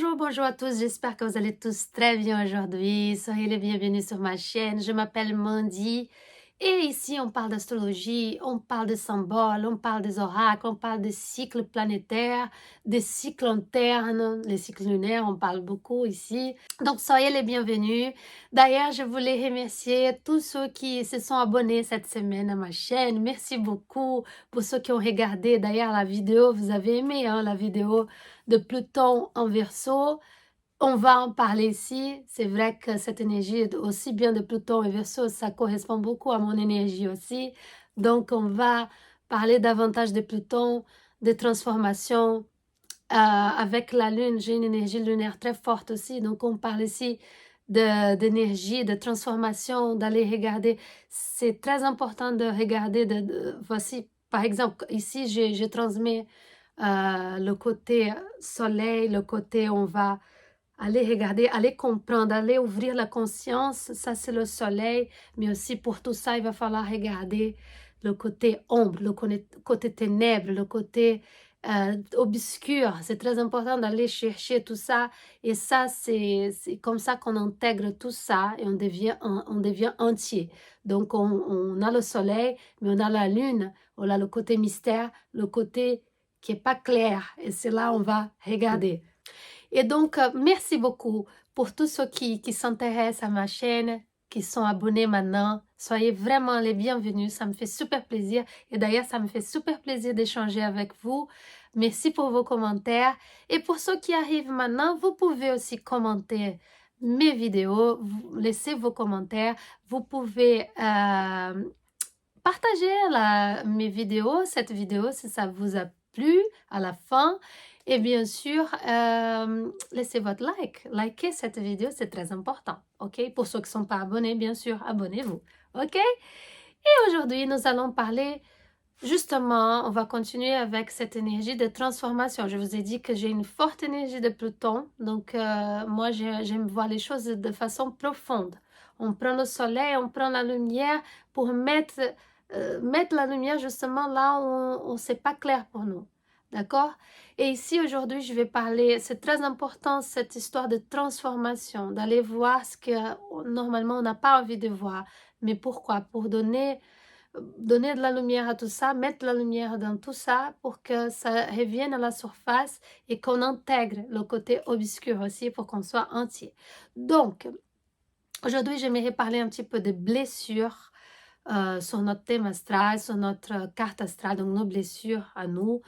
Bonjour, bonjour à tous, j'espère que vous allez tous très bien aujourd'hui. Soyez les bienvenus sur ma chaîne. Je m'appelle Mandy et ici on parle d'astrologie, on parle de symboles, on parle des oracles, on parle des cycles planétaires, des cycles internes, les cycles lunaires, on parle beaucoup ici. Donc soyez les bienvenus. D'ailleurs, je voulais remercier tous ceux qui se sont abonnés cette semaine à ma chaîne. Merci beaucoup pour ceux qui ont regardé. D'ailleurs, la vidéo, vous avez aimé hein, la vidéo de Pluton en Verseau. On va en parler ici. C'est vrai que cette énergie, aussi bien de Pluton et Verseau, ça correspond beaucoup à mon énergie aussi. Donc, on va parler davantage de Pluton, des transformations. Avec la Lune, j'ai une énergie lunaire très forte aussi. Donc, on parle ici d'énergie, de transformation, d'aller regarder. C'est très important de regarder. Voici, par exemple, ici, je transmets le côté soleil, le côté on va aller regarder, aller comprendre, aller ouvrir la conscience, ça c'est le soleil, mais aussi pour tout ça, il va falloir regarder le côté ombre, le côté ténèbres, le côté obscur. C'est très important d'aller chercher tout ça et ça, c'est comme ça qu'on intègre tout ça et on devient entier. Donc, on a le soleil, mais on a la lune, on a le côté mystère, le côté qui n'est pas clair et c'est là on va regarder. Et donc, merci beaucoup pour tous ceux qui s'intéressent à ma chaîne, qui sont abonnés maintenant. Soyez vraiment les bienvenus, ça me fait super plaisir. Et d'ailleurs, ça me fait super plaisir d'échanger avec vous. Merci pour vos commentaires. Et pour ceux qui arrivent maintenant, vous pouvez aussi commenter mes vidéos, laisser vos commentaires. Vous pouvez partager mes vidéos, cette vidéo si ça vous a plu à la fin. Et bien sûr, laissez votre like. Likez cette vidéo, c'est très important. OK? Pour ceux qui ne sont pas abonnés, bien sûr, abonnez-vous. OK? Et aujourd'hui, nous allons parler, justement, on va continuer avec cette énergie de transformation. Je vous ai dit que j'ai une forte énergie de Pluton. Donc, moi, j'aime voir les choses de façon profonde. On prend le soleil, on prend la lumière pour mettre la lumière justement là où on c'est pas clair pour nous. D'accord? Et ici, aujourd'hui, je vais parler, c'est très important, cette histoire de transformation, d'aller voir ce que normalement on n'a pas envie de voir. Mais pourquoi? Pour donner de la lumière à tout ça, mettre la lumière dans tout ça pour que ça revienne à la surface et qu'on intègre le côté obscur aussi pour qu'on soit entier. Donc, aujourd'hui, j'aimerais parler un petit peu de blessures sur notre thème astral, sur notre carte astrale, donc nos blessures à nous,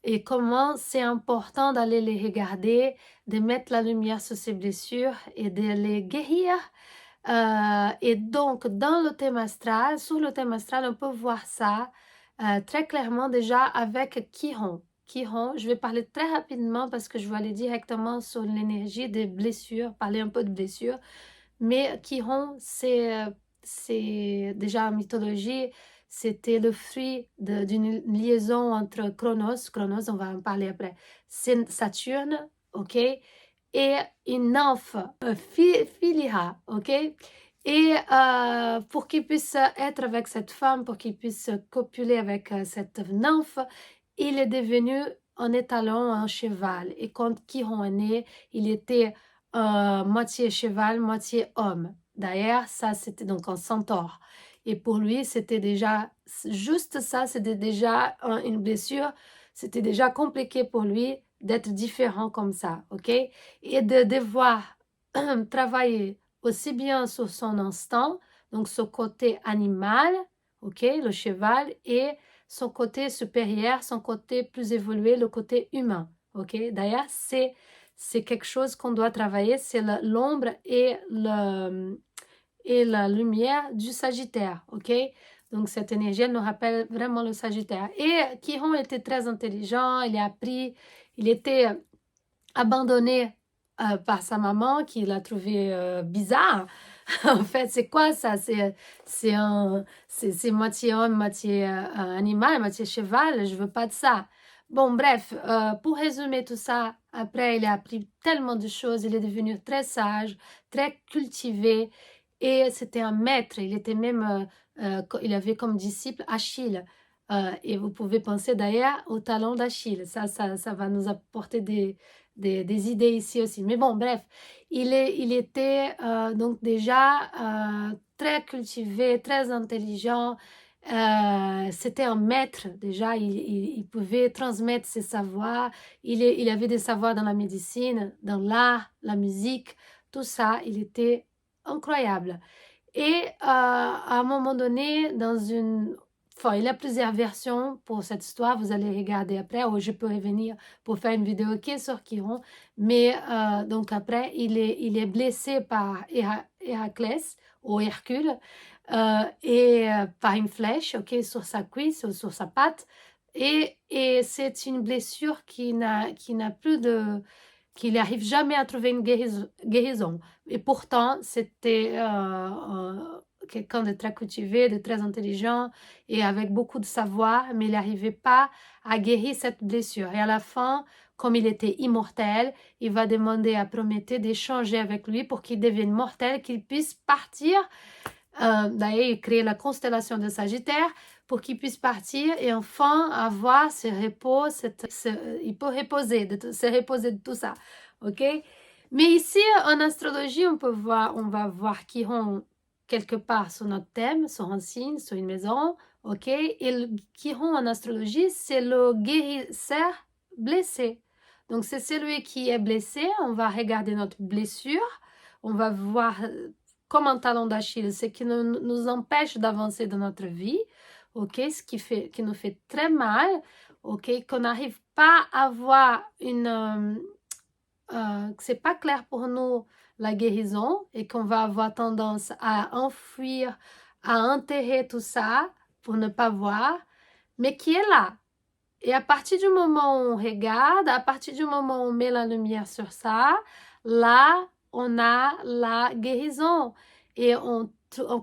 et comment c'est important d'aller les regarder, de mettre la lumière sur ces blessures et de les guérir. Et donc, dans le thème astral, sur le thème astral, on peut voir ça très clairement déjà avec Chiron. Chiron, je vais parler très rapidement parce que je vais aller directement sur l'énergie des blessures, parler un peu de blessures. Mais Chiron, c'est déjà en mythologie, c'était le fruit d'une liaison entre Chronos, on va en parler après, Saturne, ok, et une nymphe, Philyra, ok. Et pour qu'il puisse être avec cette femme, pour qu'il puisse copuler avec cette nymphe, il est devenu un étalon, un cheval. Et quand Chiron est né, il était moitié cheval, moitié homme. D'ailleurs, ça, c'était donc un centaure. Et pour lui, c'était déjà, juste ça, c'était déjà une blessure. C'était déjà compliqué pour lui d'être différent comme ça, ok? Et de devoir travailler aussi bien sur son instinct, donc ce côté animal, ok, le cheval, et son côté supérieur, son côté plus évolué, le côté humain, ok? D'ailleurs, c'est quelque chose qu'on doit travailler, c'est l'ombre et la lumière du Sagittaire, ok? Donc, cette énergie, elle nous rappelle vraiment le Sagittaire. Et Chiron était très intelligent, il a appris, il était abandonné par sa maman qui l'a trouvé bizarre. En fait, c'est quoi ça? C'est moitié homme, moitié animal, moitié cheval. Je veux pas de ça. Bon, bref, pour résumer tout ça, après, il a appris tellement de choses. Il est devenu très sage, très cultivé. Et c'était un maître. Il était même, il avait comme disciple Achille. Et vous pouvez penser d'ailleurs au talent d'Achille. Ça va nous apporter des idées ici aussi. Mais bon, bref, il était donc déjà très cultivé, très intelligent. C'était un maître déjà, il pouvait transmettre ses savoirs. Il avait des savoirs dans la médecine, dans l'art, la musique, tout ça. Il était incroyable. Et à un moment donné, dans une... Enfin, il y a plusieurs versions pour cette histoire, vous allez regarder après, ou je peux revenir pour faire une vidéo qui est sur Chiron. Mais donc après, il est blessé par Héraclès, ou Hercule, par une flèche, ok, sur sa cuisse ou sur sa patte. Et c'est une blessure qui n'a plus de... qu'il n'arrive jamais à trouver une guérison. Et pourtant, c'était quelqu'un de très cultivé, de très intelligent et avec beaucoup de savoir, mais il n'arrivait pas à guérir cette blessure. Et à la fin, comme il était immortel, il va demander à Prométhée d'échanger avec lui pour qu'il devienne mortel, qu'il puisse partir. D'ailleurs, il crée la constellation de Sagittaire pour qu'il puisse partir et enfin avoir ce repos, il peut se reposer de tout ça, ok? Mais ici, en astrologie, on va voir Chiron quelque part sur notre thème, sur un signe, sur une maison, ok? Et le Chiron en astrologie, c'est le guérisseur blessé. Donc, c'est celui qui est blessé, on va regarder notre blessure, on va voir comme un talon d'Achille, ce qui nous empêche d'avancer dans notre vie, ok, ce qui nous fait très mal, ok, qu'on n'arrive pas à voir que c'est pas clair pour nous la guérison et qu'on va avoir tendance à enfuir, à enterrer tout ça pour ne pas voir, mais qui est là. Et à partir du moment où on regarde, à partir du moment où on met la lumière sur ça, là, on a la guérison. Et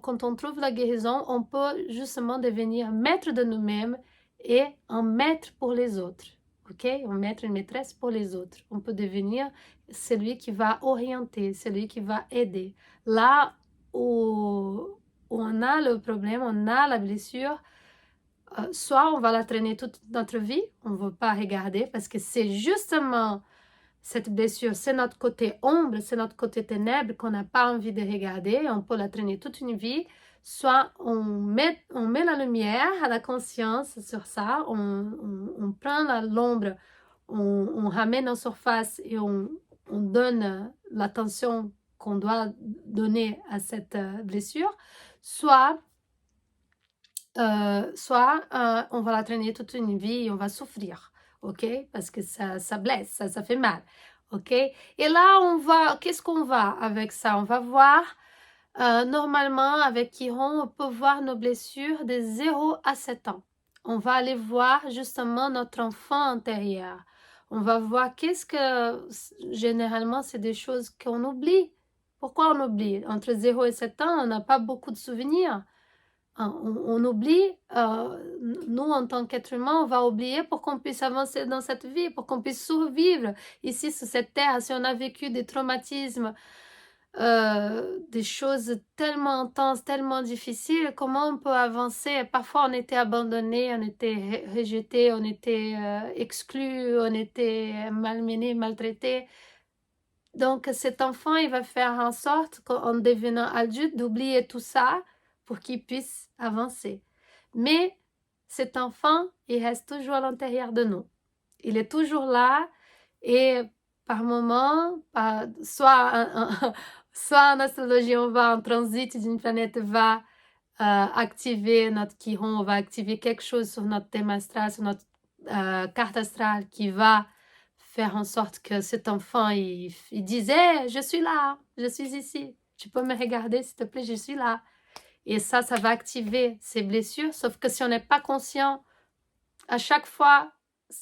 quand on trouve la guérison, on peut justement devenir maître de nous-mêmes et un maître pour les autres. Ok? Un maître et une maîtresse pour les autres. On peut devenir celui qui va orienter, celui qui va aider. Là où on a le problème, on a la blessure, soit on va la traîner toute notre vie, on ne veut pas regarder parce que c'est justement cette blessure, c'est notre côté ombre, c'est notre côté ténèbre qu'on n'a pas envie de regarder, on peut la traîner toute une vie, soit on met la lumière à la conscience sur ça, on prend l'ombre, on ramène en surface et on donne l'attention qu'on doit donner à cette blessure, soit on va la traîner toute une vie et on va souffrir, ok? Parce que ça blesse, ça fait mal, ok? Et là, qu'est-ce qu'on va avec ça? On va voir, normalement, avec Chiron, on peut voir nos blessures de 0 à 7 ans. On va aller voir justement notre enfant intérieur. On va voir généralement, c'est des choses qu'on oublie. Pourquoi on oublie? Entre 0 et 7 ans, on n'a pas beaucoup de souvenirs. On oublie, nous en tant qu'être humain, on va oublier pour qu'on puisse avancer dans cette vie, pour qu'on puisse survivre ici sur cette terre. Si on a vécu des traumatismes, des choses tellement intenses, tellement difficiles, comment on peut avancer? Parfois on était abandonné, on était rejeté, on était exclu, on était malmené, maltraité. Donc cet enfant, il va faire en sorte qu'en devenant adulte, d'oublier tout ça pour qu'il puisse avancer. Mais cet enfant, il reste toujours à l'intérieur de nous. Il est toujours là et par moment, soit en astrologie, on va en transit d'une planète, va activer notre Chiron, on va activer quelque chose sur notre thème astral, sur notre carte astrale qui va faire en sorte que cet enfant, il disait, je suis là, je suis ici, tu peux me regarder s'il te plaît, je suis là. Et ça va activer ces blessures, sauf que si on n'est pas conscient, à chaque fois,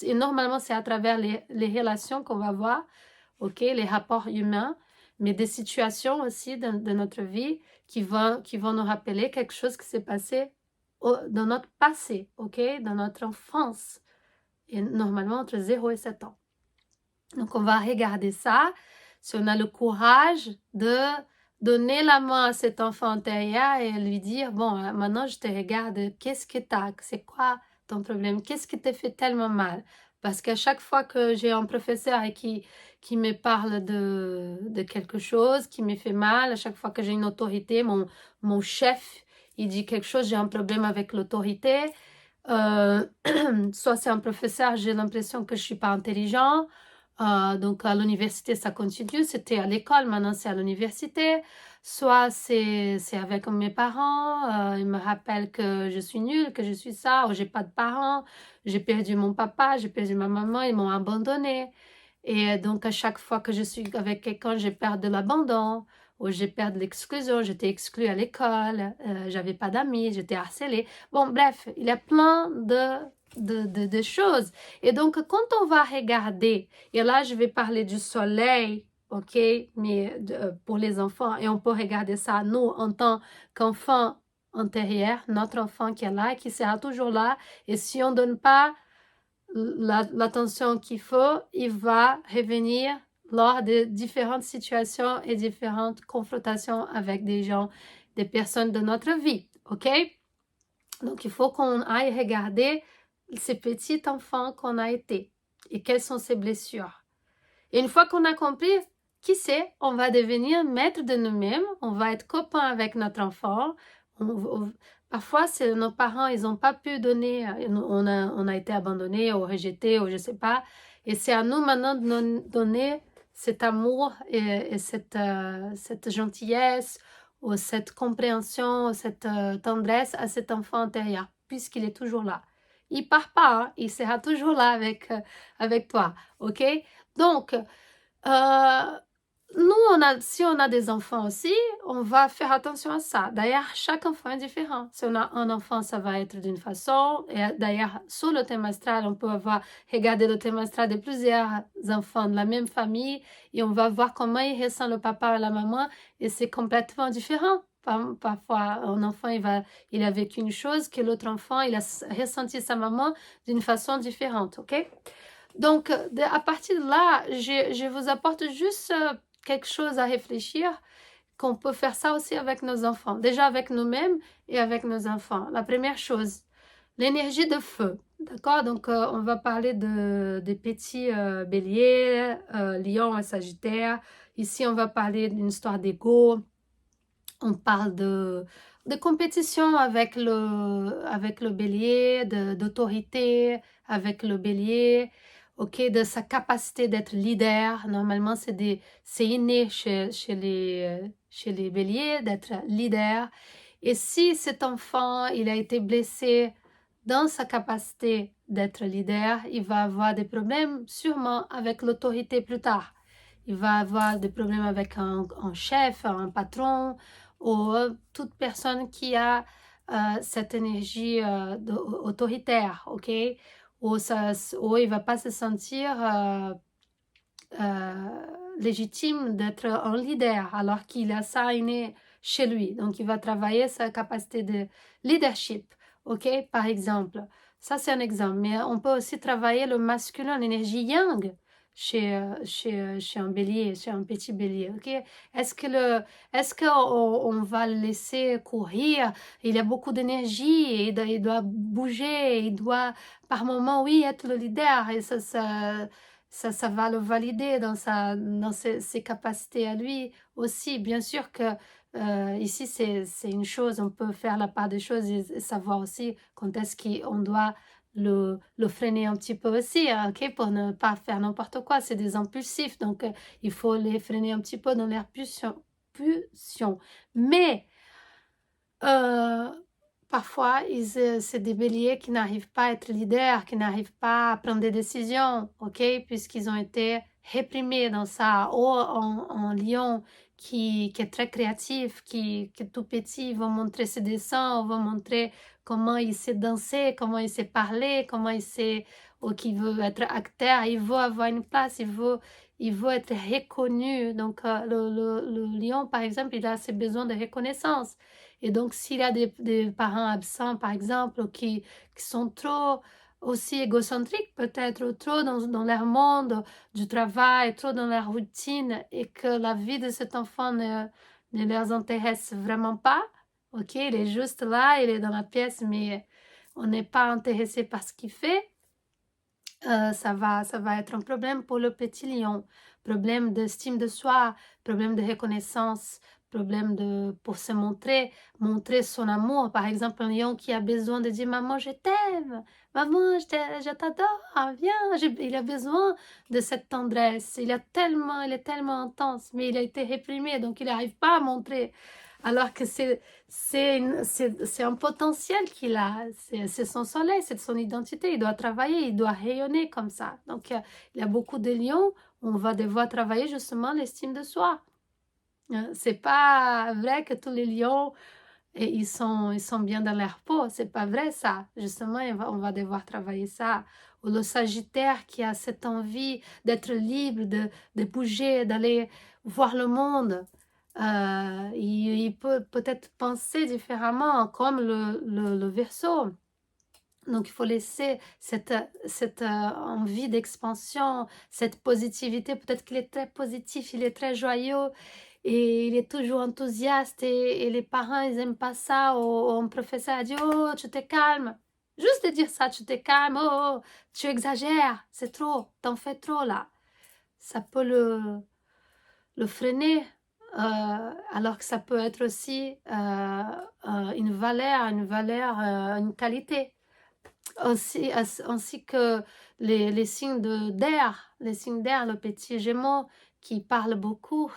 et normalement c'est à travers les relations qu'on va voir, ok, les rapports humains, mais des situations aussi de notre vie qui vont nous rappeler quelque chose qui s'est passé dans notre passé, ok, dans notre enfance, et normalement entre 0 et 7 ans. Donc on va regarder ça, si on a le courage de donner la main à cet enfant intérieur et lui dire, bon, maintenant je te regarde, qu'est-ce que t'as, c'est quoi ton problème, qu'est-ce qui te fait tellement mal? Parce qu'à chaque fois que j'ai un professeur et qui me parle de quelque chose qui me fait mal, à chaque fois que j'ai une autorité, mon chef, il dit quelque chose, j'ai un problème avec l'autorité. Soit c'est un professeur, j'ai l'impression que je suis pas intelligent. Donc à l'université, ça continue. C'était à l'école, maintenant c'est à l'université. Soit c'est avec mes parents, ils me rappellent que je suis nulle, que je suis ça, ou j'ai pas de parents, j'ai perdu mon papa, j'ai perdu ma maman, ils m'ont abandonnée. Et donc à chaque fois que je suis avec quelqu'un, j'ai peur de l'abandon, ou j'ai peur de l'exclusion, j'étais exclue à l'école, j'avais pas d'amis, j'étais harcelée. Bon, bref, il y a plein de choses. Et donc, quand on va regarder, et là, je vais parler du soleil, ok, mais pour les enfants, et on peut regarder ça, nous, en tant qu'enfants intérieurs, notre enfant qui est là, qui sera toujours là, et si on ne donne pas l'attention qu'il faut, il va revenir lors de différentes situations et différentes confrontations avec des gens, des personnes de notre vie, ok? Donc, il faut qu'on aille regarder ces petits enfants qu'on a été et quelles sont ces blessures. Et une fois qu'on a compris, qui sait, on va devenir maître de nous-mêmes, on va être copain avec notre enfant. Parfois, c'est nos parents, ils n'ont pas pu donner, on a été abandonnés ou rejetés ou je ne sais pas. Et c'est à nous maintenant de donner cet amour et cette gentillesse ou cette compréhension, cette tendresse à cet enfant intérieur, puisqu'il est toujours là. Il ne part pas, hein, il sera toujours là avec toi, ok? Donc, nous, si on a des enfants aussi, on va faire attention à ça. D'ailleurs, chaque enfant est différent. Si on a un enfant, ça va être d'une façon. Et d'ailleurs, sur le thème astral, on peut regarder le thème astral de plusieurs enfants de la même famille et on va voir comment il ressent le papa et la maman et c'est complètement différent. Parfois, un enfant, il a vécu une chose que l'autre enfant, il a ressenti sa maman d'une façon différente, ok? Donc, à partir de là, je vous apporte juste quelque chose à réfléchir, qu'on peut faire ça aussi avec nos enfants. Déjà avec nous-mêmes et avec nos enfants. La première chose, l'énergie de feu. D'accord? Donc, on va parler des petits béliers, lion et sagittaire. Ici, on va parler d'une histoire d'ego. On parle de compétition avec le bélier, d'autorité avec le bélier, ok, de sa capacité d'être leader. Normalement, c'est inné chez les béliers d'être leader. Et si cet enfant, il a été blessé dans sa capacité d'être leader, il va avoir des problèmes sûrement avec l'autorité plus tard. Il va avoir des problèmes avec un chef, un patron, ou toute personne qui a cette énergie autoritaire, ok? Ou il ne va pas se sentir légitime d'être un leader alors qu'il a ça inné chez lui. Donc, il va travailler sa capacité de leadership, ok? Par exemple, ça c'est un exemple. Mais on peut aussi travailler le masculin, l'énergie yang chez un bélier, chez un petit bélier, ok? Est-ce qu'on va le laisser courir? Il a beaucoup d'énergie, il doit bouger, il doit par moment, oui, être le leader et ça va le valider dans ses capacités à lui aussi. Bien sûr que ici, c'est une chose, on peut faire la part des choses et savoir aussi quand est-ce qu'on doit le freiner un petit peu aussi, hein, ok, pour ne pas faire n'importe quoi. C'est des impulsifs, donc il faut les freiner un petit peu dans leur pulsion. Mais parfois, c'est des béliers qui n'arrivent pas à être leaders, qui n'arrivent pas à prendre des décisions, ok, puisqu'ils ont été réprimés dans ça. Ou en lion qui est très créatif, qui est tout petit, il va montrer ses dessins, on va montrer comment il sait danser, comment il sait parler, comment il sait, ou qu'il veut être acteur, il veut avoir une place, il veut être reconnu. Donc, le lion, par exemple, il a ses besoins de reconnaissance. Et donc, s'il y a des parents absents, par exemple, qui sont trop aussi égocentriques, peut-être, ou trop dans leur monde du travail, trop dans leur routine, et que la vie de cet enfant ne leur intéresse vraiment pas, ok, il est juste là, il est dans la pièce, mais on n'est pas intéressé par ce qu'il fait, ça va être un problème pour le petit lion. Problème d'estime de soi, problème de reconnaissance, problème pour se montrer, montrer son amour. Par exemple, un lion qui a besoin de dire «Maman, je t'aime! Maman, je t'adore! Viens!» Il a besoin de cette tendresse. Il est tellement intense, mais il a été réprimé, donc il n'arrive pas à montrer. Alors que c'est un potentiel qu'il a, c'est son soleil, c'est son identité, il doit travailler, il doit rayonner comme ça. Donc, il y a beaucoup de lions, on va devoir travailler justement l'estime de soi. C'est pas vrai que tous les lions, ils sont bien dans leur peau, c'est pas vrai ça. Justement, on va devoir travailler ça. Ou le Sagittaire qui a cette envie d'être libre, de bouger, d'aller voir le monde. Il peut peut-être penser différemment comme le Verseau. Donc, il faut laisser cette envie d'expansion, cette positivité. Peut-être qu'il est très positif, il est très joyeux et il est toujours enthousiaste et les parents, ils n'aiment pas ça. Ou un professeur a dit, oh, tu te calmes. Juste de dire ça, tu te calmes, oh, tu exagères, c'est trop, t'en fais trop là. Ça peut le freiner, alors que ça peut être aussi une valeur, une qualité. Ainsi que les signes d'air, le petit Gémeaux qui parle beaucoup,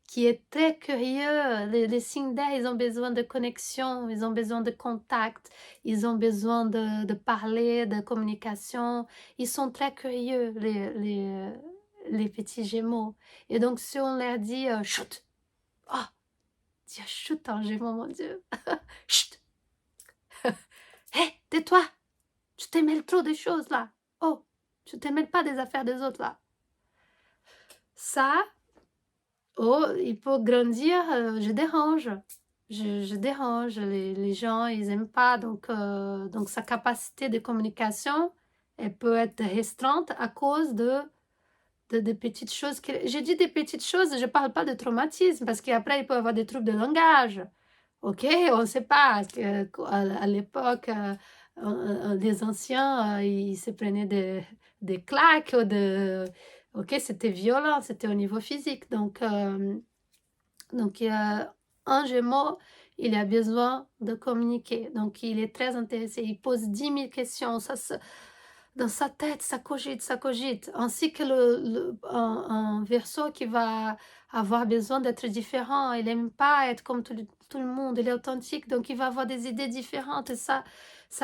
qui est très curieux. Les signes d'air, ils ont besoin de connexion, ils ont besoin de contact, ils ont besoin de parler, de communication. Ils sont très curieux, les petits Gémeaux. Et donc, si on leur dit chut, oh, dis chut en Gémeaux, mon Dieu, chut, hé, tais-toi. Tu te mêles trop des choses là. Oh, tu te mêles pas des affaires des autres là. Ça, oh, il peut grandir, je dérange. Je dérange. Les gens, ils aiment pas. Donc sa capacité de communication, elle peut être restreinte à cause de petites choses. J'ai dit des petites choses, je parle pas de traumatisme parce qu'après, il peut y avoir des troubles de langage. Ok, on ne sait pas. À l'époque, les anciens, ils se prenaient des claques. Ok, c'était violent, c'était au niveau physique. Donc un Gémeaux, il a besoin de communiquer. Donc, il est très intéressé. Il pose 10 000 questions. Dans sa tête, ça cogite, ça cogite. Ainsi que un Verseau qui va avoir besoin d'être différent. Il n'aime pas être comme tout le monde. Il est authentique, donc il va avoir des idées différentes. Et ça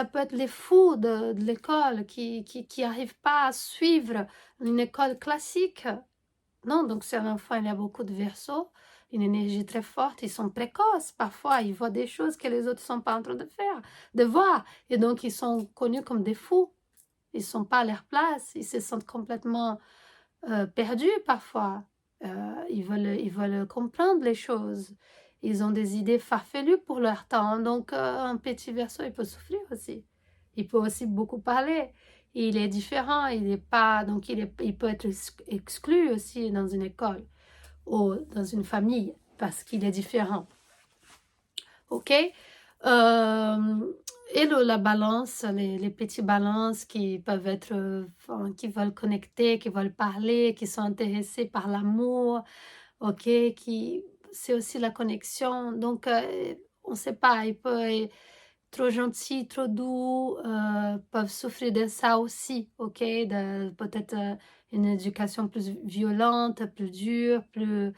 peut être les fous de l'école qui n'arrivent pas à suivre une école classique. Non, donc c'est un enfant, il y a beaucoup de Verseaux, une énergie très forte. Ils sont précoces. Parfois, ils voient des choses que les autres ne sont pas en train de faire, de voir. Et donc, ils sont connus comme des fous. Ils ne sont pas à leur place, ils se sentent complètement perdus parfois. Ils veulent comprendre les choses. Ils ont des idées farfelues pour leur temps. Donc, un petit Verseau, il peut souffrir aussi. Il peut aussi beaucoup parler. Il est différent, il est pas, donc il peut être exclu aussi dans une école ou dans une famille parce qu'il est différent. Ok? Et la balance, les petits balances qui peuvent être, qui veulent connecter, qui veulent parler, qui sont intéressés par l'amour, ok, c'est aussi la connexion. Donc, on ne sait pas, il peut être trop gentil, trop doux, peuvent souffrir de ça aussi, ok, peut-être une éducation plus violente, plus dure, plus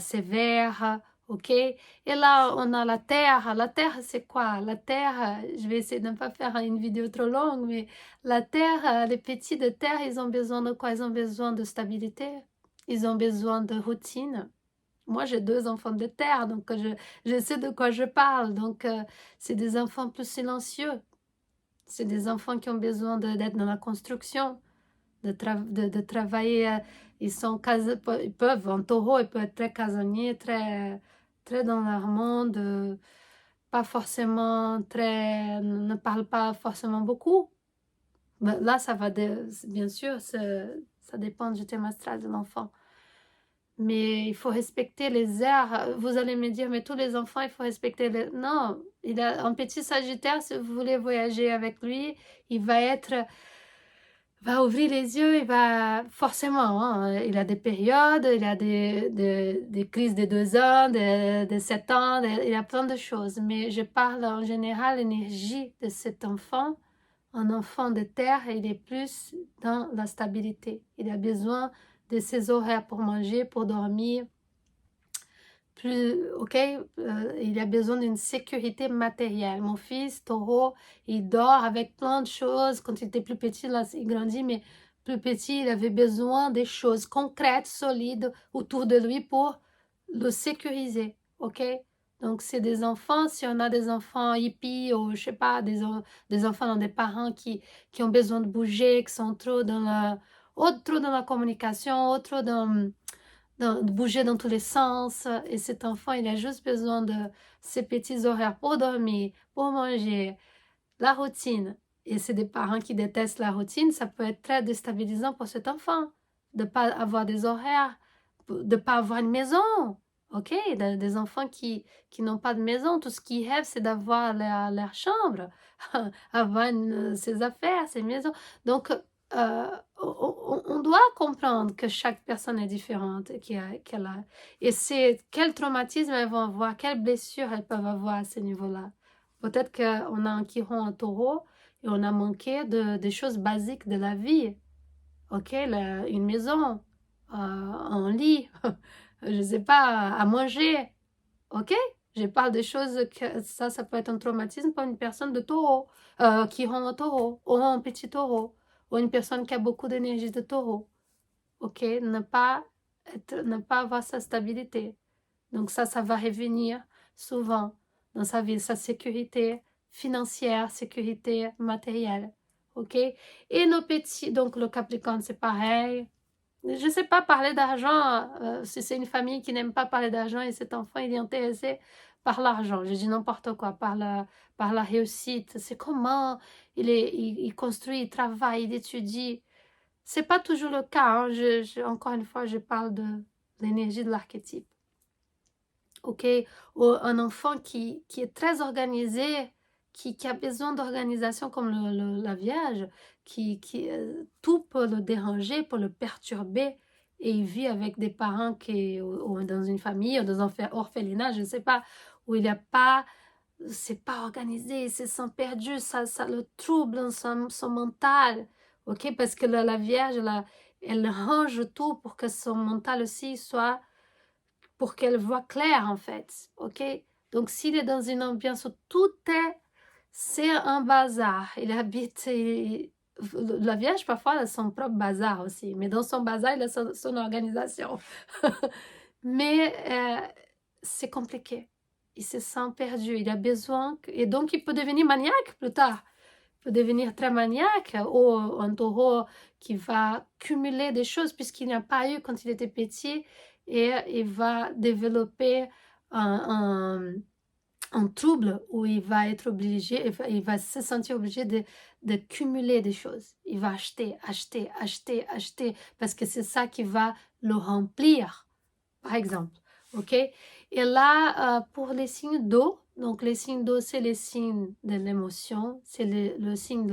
sévère. Ok, et là, on a la Terre. La Terre, c'est quoi? La Terre, je vais essayer de ne pas faire une vidéo trop longue, mais la Terre, les petits de Terre, ils ont besoin de quoi? Ils ont besoin de stabilité. Ils ont besoin de routine. Moi, j'ai 2 enfants de Terre, donc je sais de quoi je parle. Donc, c'est des enfants plus silencieux. C'est des enfants qui ont besoin d'être dans la construction, de travailler. Ils peuvent, en taureau, ils peuvent être très casaniers, très dans leur monde, pas forcément ne parlent pas forcément beaucoup. Mais là, ça va, bien sûr, ça dépend du thème astral de l'enfant. Mais il faut respecter les airs. Vous allez me dire, mais tous les enfants, il faut respecter les... Non, il a un petit Sagittaire, si vous voulez voyager avec lui, il va être va ouvrir les yeux, il va forcément, hein, il a des périodes, il a des crises de 2 ans, de 7 ans, il a plein de choses. Mais je parle en général, l'énergie de cet enfant, un enfant de terre, il est plus dans la stabilité. Il a besoin de ses horaires pour manger, pour dormir, plus, ok, il a besoin d'une sécurité matérielle. Mon fils, taureau, il dort avec plein de choses. Quand il était plus petit, là, il grandit, mais plus petit, il avait besoin des choses concrètes, solides autour de lui pour le sécuriser, ok? Donc, c'est des enfants, si on a des enfants hippies ou, je sais pas, des enfants dans des parents qui ont besoin de bouger, qui sont trop dans trop dans la communication, ou trop dans de bouger dans tous les sens. Et cet enfant, il a juste besoin de ses petits horaires pour dormir, pour manger, la routine. Et c'est des parents qui détestent la routine, ça peut être très déstabilisant pour cet enfant de ne pas avoir des horaires, de ne pas avoir une maison. Ok, des enfants qui n'ont pas de maison, tout ce qu'ils rêvent, c'est d'avoir leur chambre, avoir ses affaires, ses maisons. Donc, on doit comprendre que chaque personne est différente et qu'elle a, et c'est quel traumatisme elles vont avoir, quelles blessures elles peuvent avoir à ce niveau-là. Peut-être qu'on a un chiron en taureau et on a manqué des choses basiques de la vie. Ok, une maison, un lit, je sais pas, à manger. Ok, je parle des choses que ça peut être un traumatisme pour une personne de taureau, chiron en taureau, ou un petit taureau, ou une personne qui a beaucoup d'énergie de taureau. Ok, ne pas avoir sa stabilité. Donc ça va revenir souvent dans sa vie, sa sécurité financière, sécurité matérielle. OK? Et nos petits, donc le Capricorne, c'est pareil. Je ne sais pas parler d'argent, si c'est une famille qui n'aime pas parler d'argent et cet enfant, il est intéressé par l'argent. Je dis n'importe quoi, par la réussite. C'est comment il construit, il travaille, il étudie. C'est pas toujours le cas, hein. Encore une fois, je parle de l'énergie de l'archétype. Ok, ou un enfant qui est très organisé, qui a besoin d'organisation comme la Vierge, tout peut le déranger, peut le perturber, et il vit avec des parents ou dans une famille, ou dans un orphelinat, je ne sais pas, où il n'y a pas, c'est pas organisé, il se sent perdu, ça le trouble dans son mental, ok, parce que la Vierge, elle range tout pour que son mental aussi soit pour qu'elle voit clair en fait, ok? Donc s'il est dans une ambiance où tout c'est un bazar, il habite, la Vierge parfois elle a son propre bazar aussi, mais dans son bazar il a son organisation. Mais c'est compliqué, il se sent perdu, il a besoin, et donc il peut devenir maniaque plus tard. Il peut devenir très maniaque ou un taureau qui va cumuler des choses puisqu'il n'a pas eu quand il était petit et il va développer un trouble où il va être obligé, il va se sentir obligé de cumuler des choses. Il va acheter, acheter, acheter, acheter parce que c'est ça qui va le remplir, par exemple. OK? Et là, pour les signes d'eau, donc les signes d'eau, c'est les signes de l'émotion, c'est le signe,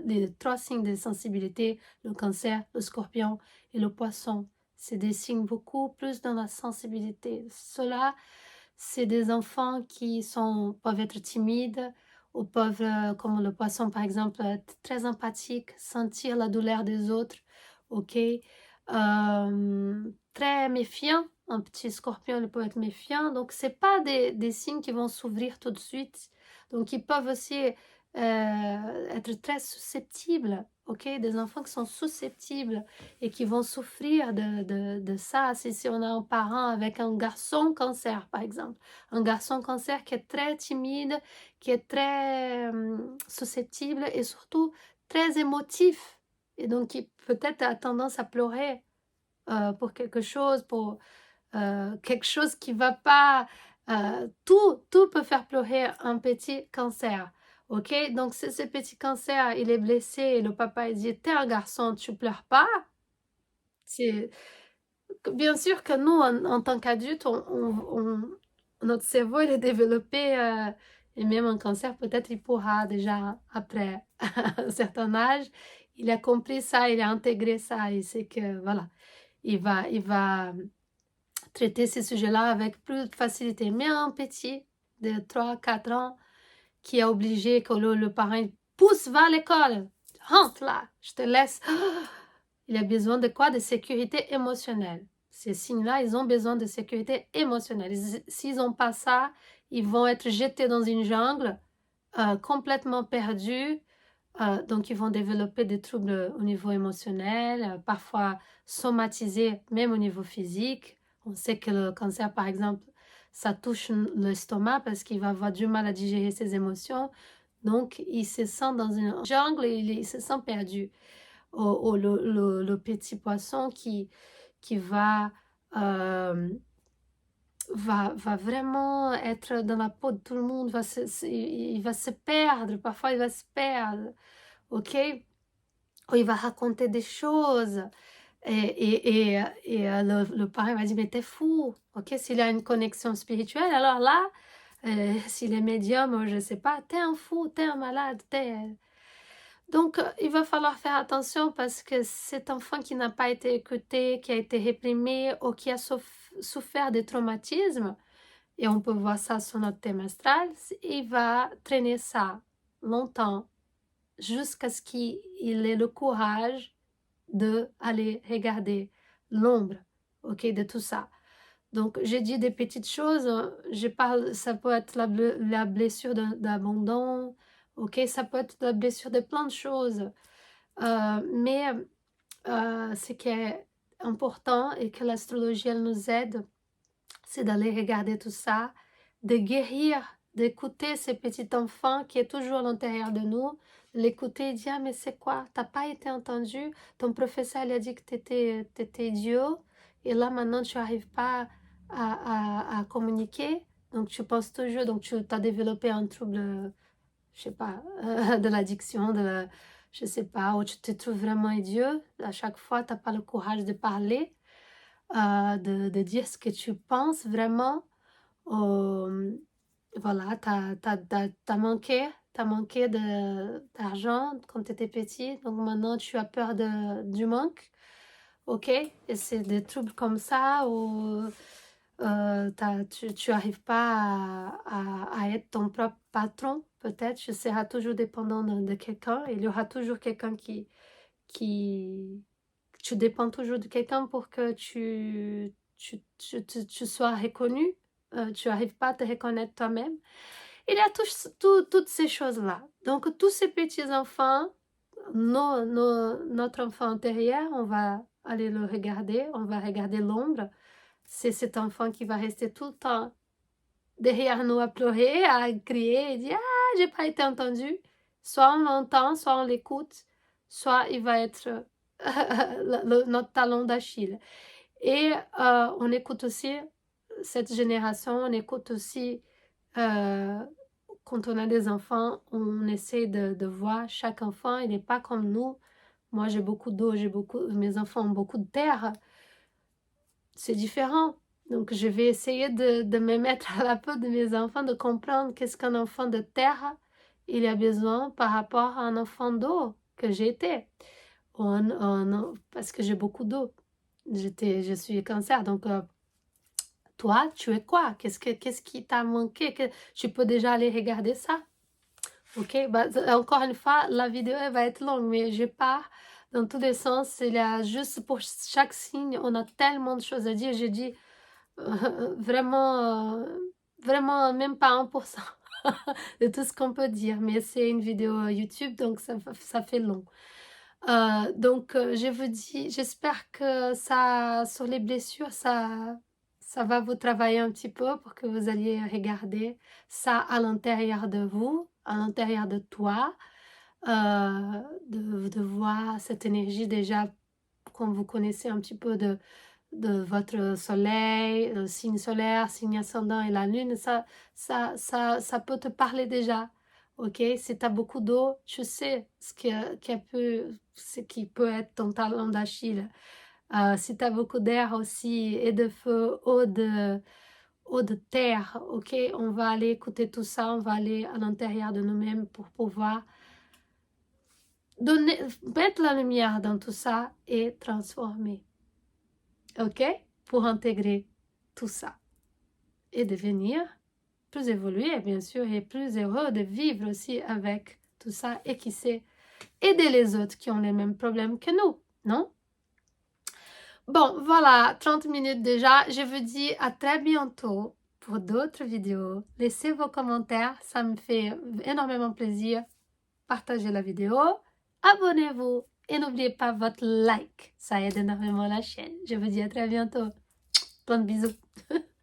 les 3 signes de sensibilité, le cancer, le scorpion et le poisson. C'est des signes beaucoup plus dans la sensibilité. Cela, c'est des enfants qui peuvent être timides ou peuvent, comme le poisson par exemple, être très empathiques, sentir la douleur des autres, ok? Très méfiants, un petit scorpion il peut être méfiant, donc c'est pas des signes qui vont s'ouvrir tout de suite, donc ils peuvent aussi être très susceptibles, ok? Des enfants qui sont susceptibles et qui vont souffrir de ça. Si on a un parent avec un garçon cancer, par exemple, un garçon cancer qui est très timide, qui est très susceptible et surtout très émotif, et donc qui peut-être a tendance à pleurer pour quelque chose qui va pas, tout peut faire pleurer un petit cancer. Ok, donc si ce petit cancer il est blessé et le papa il dit t'es un garçon, tu pleures pas. C'est bien sûr que nous en tant qu'adultes, notre cerveau il est développé et même un cancer peut-être il pourra déjà après un certain âge il a compris ça, il a intégré ça, il sait que, voilà, il va traiter ces sujets-là avec plus de facilité. Mais un petit de 3 4 ans qui est obligé que le parent pousse, va à l'école, rentre là, je te laisse. Il a besoin de quoi? De sécurité émotionnelle. Ces signes-là, ils ont besoin de sécurité émotionnelle. S'ils n'ont pas ça, ils vont être jetés dans une jungle, complètement perdus. Donc, ils vont développer des troubles au niveau émotionnel, parfois somatisés, même au niveau physique. On sait que le cancer, par exemple, ça touche l'estomac parce qu'il va avoir du mal à digérer ses émotions. Donc, il se sent dans une jungle et il se sent perdu. Le petit poisson qui va, va vraiment être dans la peau de tout le monde, il va se perdre, parfois il va se perdre, ok? Ou il va raconter des choses et le parent va dire mais t'es fou, ok? S'il a une connexion spirituelle, alors là, s'il est médium, je sais pas, t'es un fou, t'es un malade, Donc, il va falloir faire attention parce que cet enfant qui n'a pas été écouté, qui a été réprimé ou qui a souffert des traumatismes, et on peut voir ça sur notre thème astral, il va traîner ça longtemps jusqu'à ce qu'il ait le courage d'aller regarder l'ombre, ok, de tout ça. Donc, j'ai dit des petites choses, je parle, ça peut être la blessure d'abandon, ok, ça peut être la blessure de plein de choses. Mais ce qui est important et que l'astrologie, elle nous aide, c'est d'aller regarder tout ça, de guérir, d'écouter ce petit enfant qui est toujours à l'intérieur de nous, l'écouter et dire, ah, mais c'est quoi? T'as pas été entendu? Ton professeur, il a dit que t'étais idiot, et là, maintenant, tu n'arrives pas à communiquer, donc tu penses toujours, donc tu as développé un trouble, je sais pas, de l'addiction, je sais pas, où tu te trouves vraiment idiot, à chaque fois, tu n'as pas le courage de parler, de dire ce que tu penses vraiment. Voilà, t'as manqué d'argent quand tu étais petit, donc maintenant tu as peur du manque, ok? Et c'est des troubles comme ça où tu n'arrives pas à être ton propre patron, peut-être, tu seras toujours dépendant de quelqu'un, il y aura toujours quelqu'un qui... Tu dépends toujours de quelqu'un pour que tu sois reconnu, tu n'arrives pas à te reconnaître toi-même. Il y a toutes ces choses-là. Donc, tous ces petits-enfants, notre enfant intérieur, on va aller le regarder, on va regarder l'ombre. C'est cet enfant qui va rester tout le temps derrière nous à pleurer, à crier et dire « Ah, j'ai pas été entendu ». Soit on l'entend, soit on l'écoute, soit il va être notre talon d'Achille. Et on écoute aussi cette génération, on écoute aussi, quand on a des enfants, on essaie de voir chaque enfant, il n'est pas comme nous. Moi, j'ai beaucoup d'eau, mes enfants ont beaucoup de terre. C'est différent. Donc, je vais essayer de me mettre à la peau de mes enfants, de comprendre qu'est-ce qu'un enfant de terre, il a besoin par rapport à un enfant d'eau que j'ai été. Parce que j'ai beaucoup d'eau. Je suis cancer, donc toi, tu es quoi? Qu'est-ce qui t'a manqué? Tu peux déjà aller regarder ça. Ok, bah, encore une fois, la vidéo elle va être longue, mais je pars dans tous les sens. Il y a juste pour chaque signe, on a tellement de choses à dire. J'ai dit vraiment même pas 1% de tout ce qu'on peut dire, mais c'est une vidéo YouTube, donc ça fait long. Donc, je vous dis, j'espère que ça, sur les blessures, ça va vous travailler un petit peu pour que vous alliez regarder ça à l'intérieur de vous, à l'intérieur de toi, de voir cette énergie déjà, quand vous connaissez un petit peu de votre soleil, le signe solaire, signe ascendant et la lune, ça peut te parler déjà. Ok, si tu as beaucoup d'eau, tu sais ce qui peut être ton talon d'Achille. Si tu as beaucoup d'air aussi et de feu, eau de terre, ok, on va aller écouter tout ça, on va aller à l'intérieur de nous-mêmes pour pouvoir mettre la lumière dans tout ça et transformer. OK? Pour intégrer tout ça et devenir plus évolué, bien sûr, et plus heureux de vivre aussi avec tout ça et qui sait aider les autres qui ont les mêmes problèmes que nous, non? Bon, voilà, 30 minutes déjà. Je vous dis à très bientôt pour d'autres vidéos. Laissez vos commentaires, ça me fait énormément plaisir. Partagez la vidéo, abonnez-vous et n'oubliez pas votre like. Ça aide énormément la chaîne. Je vous dis à très bientôt. Plein de bisous.